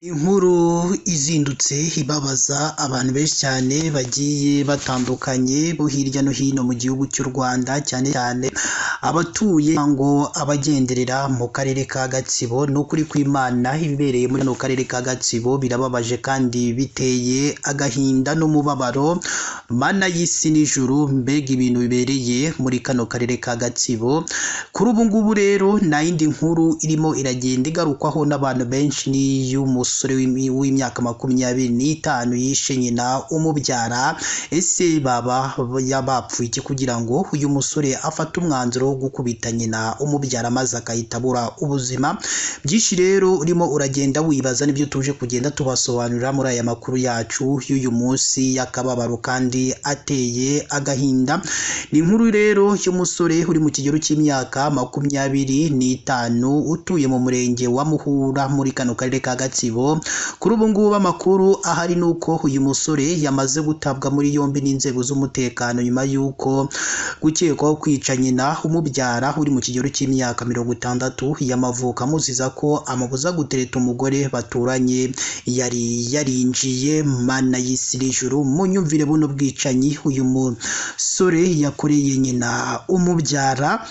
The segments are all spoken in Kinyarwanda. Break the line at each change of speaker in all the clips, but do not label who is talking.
Inkuru izindutse ibabaza abantu benshi cyane bagiye batandukanye bo hirya no hino mu gihugu cy'u Rwanda, cyane cyane abatuye ngo abagenderera mu karere ka Gatsibo. Ni ukuri kw'Imana, ibibereye muri kano karere ka Gatsibo birababaje kandi biteye agahinda n'umubabaro. Mana y'isi n'ijuru, mbega ibintu bibereye muri kano karere ka Gatsibo. Kuri ubu ngubu rero nta yindi nkuru irimo iragenda igarukwaho n'abantu benshi, umusore w'imyaka 25 yishe nyina umubyara. Ese baba bapfuye iki kugira ngo uyu musore afate umwanzuro wo gukubita nyina umubyara maze akahita abura ubuzima? Byinshi rero urimo uragenda wibaza nibyo tuje kugenda tubasobanurira muri aya makuru yacu y'uyu munsi y'akababaro kandi ateye agahinda. Ni inkuru rero y'umusore uri mu kigero cy'imyaka 25 utuye mu murenge wa Muhura muri kano karere ka Gatsibo. Kuri ubu ngubu amakuru ahari ni uko uyu musore yamaze gutabwa muri yombi n'inzego z'umutekano nyuma y'uko gukekwaho kwica nyina umubyara uri mu kigero cy'imyaka 60 y'amavuko, amuziza ko amubuza gutereta umugore baturanye yari yarinjiye. Mana y'isi n'ijuru, munyumvire buno bwicanyi uyu musore yakoreye nyina umubyara.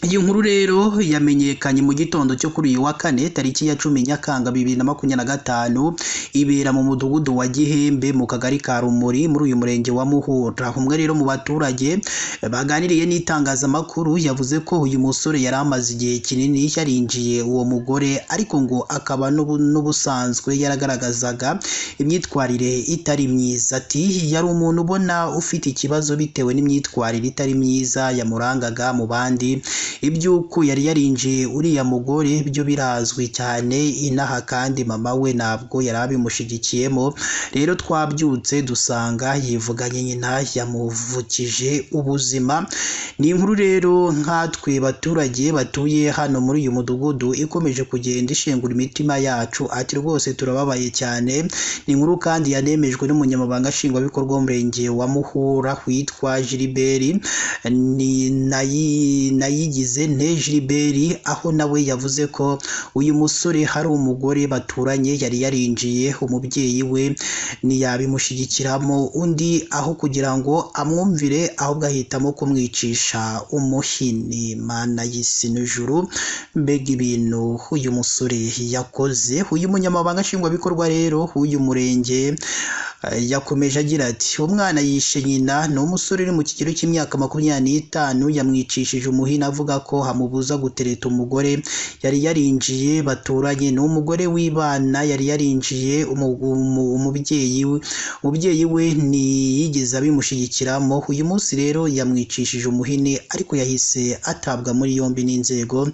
Iyi nkuru rero yamenyekanye mu gitondo cyo kuri uyu wa kane tariki ya 10 Nyakanga 2025, ibera mu mudugudu wa Gihembe mu kagari ka Rumuri muri uyu murenge wa Muhura. Umwe rero mu baturage baganiriye n'itangazamakuru yavuze ko uyu musore yari amaze igihe kinini yarinjiye uwo mugore, ariko ngo akaba n'ubusanzwe yaragaragazaga imyitwarire itari myiza. Ati yari umuntu ubona ufite ikibazo bitewe n'imyitwarire itari myiza yamurangaga mu bandi. Iby'uko yari yarinjiye uriya mugore byo birazwi cyane inaha, kandi mama we ntabwo yari abimushigikiyemo. Rero twabyutse dusanga yivuganye nyina yamuvukije ubuzima. Ni inkuru rero nkatwe baturage batuye hano muri uyu mudugudu ikomeje kugenda ishengura imitima yacu. Ati rwose turababaye cyane. Ni inkuru kandi yanemejwe n'umunyamabanga nshingwabikorwa w'umurenge wa Muhura witwa Gilbert Nayigize Gilbert, aho nawe yavuze ko uyu musore hari umugore baturanye yari yarinjiye umubyeyi we ntiyabimushyigikiramo, undi aho kugira ngo amwumvire ahubwo ahitamo kumwicisha umuhini. Mana y'isi n'ijuru, mbega ibintu uyu musore yakoze. Uyu munyamabanga nshingwabikorwa rero w'uyu murenge yakomeje agira ati umwana yishe nyina. Ni umusore uri mu kigero cy'imyaka 25 yamwicishije umuhini avuga ko hamubuza gutereta umugore yari yarinjiye baturanye. Ni umugore w'ibana yari yarinjiye umubyeyi we ntiyigeze abimushyigikiramo. Uyu munsi rero yamwicishije umuhini, ariko yahise atabwa muri yombi n'inzego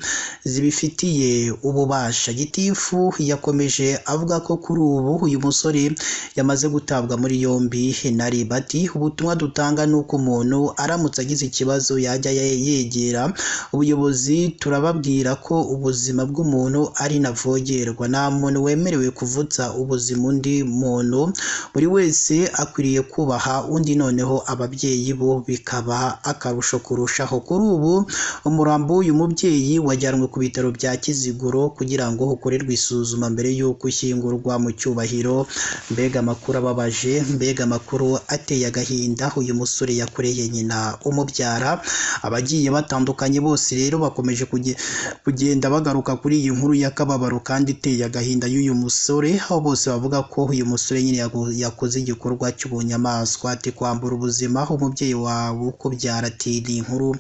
zibifitiye ububasha. Gitifu yakomeje avuga ko kuri ubu uyu musore yamaze gutabwa muri yombi na RIB. Ati ubutumwa dutanga ni uko umuntu aramutse agize ikibazo yajya yegera ubuyobozi. Turababwira ko ubuzima bw'umuntu ari ntavogerwa, nta muntu wemerewe kuvutsa ubuzima undi muntu. Buri wese akwiriye kubaha undi, noneho ababyeyi bo bikaba akarusho kurushaho. Kuri ubu umurambo w'uyu mubyeyi wajyanwe ku bitaro bya Kiziguro kugira ngo ukorerwe isuzuma mbere y'uko ushyingurwa mu cyubahiro. Mbega amakuru ababaje, mbega amakuru ateye agahinda uyu musore yakoreye nyina umubyara. Abagiye batandukanye bose rero bakomeje kugenda bagaruka kuri iyi nkuru y'akababaro kandi iteye agahinda y'uyu musore, aho bose bavuga ko uyu musore nyine yakoze igikorwa cy'ubunyamaswa. Ati kwambura ubuzima umubyeyi wawe ukubyara. Ati ni inkuru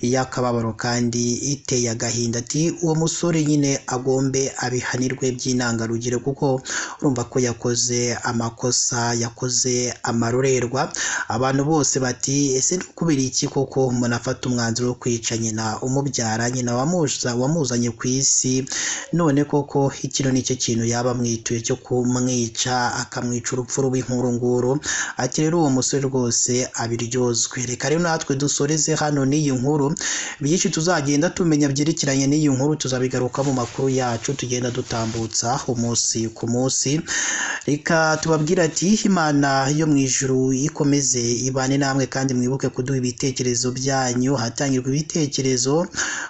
y'akababaro kandi iteye agahinda. Ati uwo musore nyine agombe abihanirwe by'intangarugero, kuko urumva ko yakoze amakosa, yakoze amarorerwa. Abantu bose bati ese kubera iki koko umuntu afata umwanzuro wo kwica nyina umubyara, nyina wamuzanye ku isi, none koko ikino nicyo kintu yaba mwituye cyo kumwica, akamwica urupfu rw'inkuru. Ati rero uwo musore rwose abiryozwe. Reka rero natwe dusoreze hano n'iyi nkuru. Byinshi tuzagenda tumenya byerekeranye n'iyi nkuru tuzabigaruka mu makuru yacu tugenda dutambutsa umunsi ku munsi. Reka tubabwira ati Imana yo mu ijuru ikomeze ibane namwe kandi mwibuke kuduha ibitekerezo byanyu, hatangirwa ibitekerezo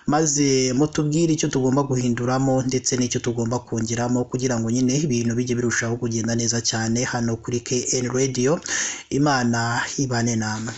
maze mutubwire icyo tugomba guhinduramo ndetse n'icyo tugomba kongeramo kugira ngo nyine ibintu bijye birushaho kugenda neza cyane hano kuri KN Radio. Imana ibane namwe.